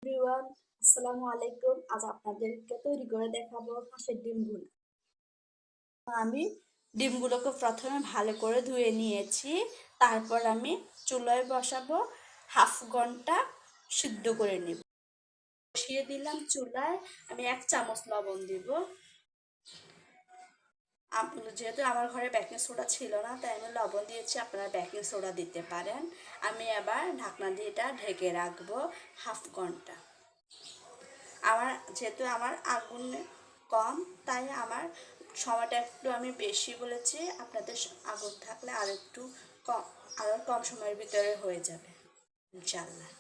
Everyone, আসসালামু আলাইকুম। আজ আপনাদেরকে তৈরি করে দেখাবো হাঁসের ডিম ভুনা। আমি ডিমগুলোকে প্রথমে ভালো করে ধুয়ে নিয়েছি। তারপর আমি চুলায় বসাবো, হাফ ঘন্টা সিদ্ধ করে নেব। বসিয়ে দিলাম চুলায়। আমি 1 চামচ লবণ দিব। যেহেতু আমার ঘরে বেকিং সোডা ছিল না, তাই আমি লবণ দিয়েছি, আপনারা বেকিং সোডা দিতে পারেন। আমি আবার ঢাকনা দিয়ে এটা ঢেকে রাখবো হাফ ঘন্টা। যেহেতু আমার আগুন কম, তাই আমার সময়টা একটু আমি বেশি বলেছি। আপনাদের আগুন থাকলে আরও কম সময়ের ভিতরে হয়ে যাবে ইনশাল্লাহ।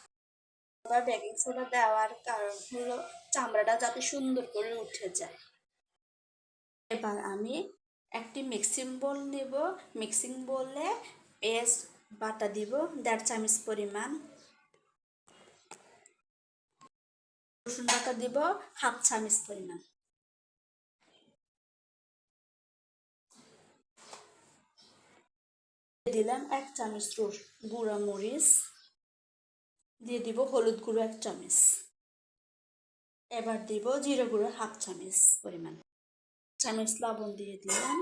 আবার বেকিং সোডা দেওয়ার কারণ হলো চামড়াটা যাতে সুন্দর করে উঠে যায়। এবার আমি একটি মিক্সিং বোল নেব। মিক্সিং বোলে পেঁয়াজ বাটা দিব 1.5 চামচ পরিমাণ, রসুন বাটা দিব হাফ চামচ পরিমাণ, দিলাম 1 চামচ গুঁড়া মরিচ, দিয়ে দিব হলুদ গুঁড়ো 1 চামচ। এবার দিব জিরা গুঁড়ো হাফ চামচ পরিমাণ, চামচ লবণ দিয়ে দিলাম।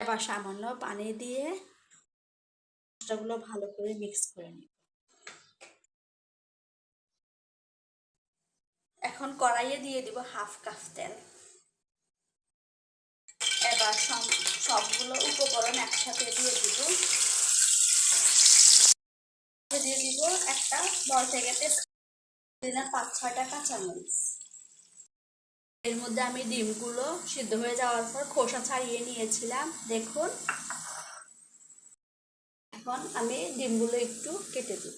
এবার সামান্য পানি দিয়ে মশলাগুলো ভালো করে মিক্স করে নিব। এখন কড়াইয়ে দিয়ে দিব হাফ কাপ তেল। এবার সবগুলো উপকরণ একসাথে দিয়ে দিব। দিয়ে দিব একটা বড় থেকে দিলাম 5-6টা কাঁচামরিচ। এর মধ্যে আমি ডিমগুলো সিদ্ধ হয়ে যাওয়ার পর খোসা ছাড়িয়ে নিয়েছিলাম, দেখুন। এখন আমি ডিমগুলো একটু কেটে দেব।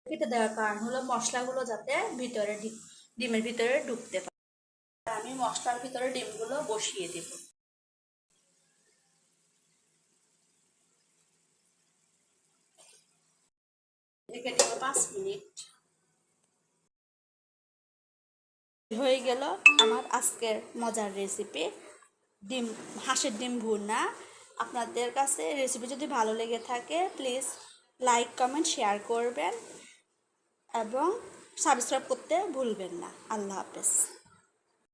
কেটে দেওয়ার কারণ হলো মশলাগুলো যাতে ডিমের ভিতরে ঢুকতে পারে। আমি মশলার ভিতরে ডিমগুলো বসিয়ে দেব। ঢেকে দেব 5 মিনিট। হয়ে গেল আমার আজকের মজার রেসিপি হাঁসের ডিম ভুনা। আপনাদের কাছে রেসিপি যদি ভালো লেগে থাকে, প্লিজ লাইক কমেন্ট শেয়ার করবেন এবং সাবস্ক্রাইব করতে ভুলবেন না। আল্লাহ হাফেজ।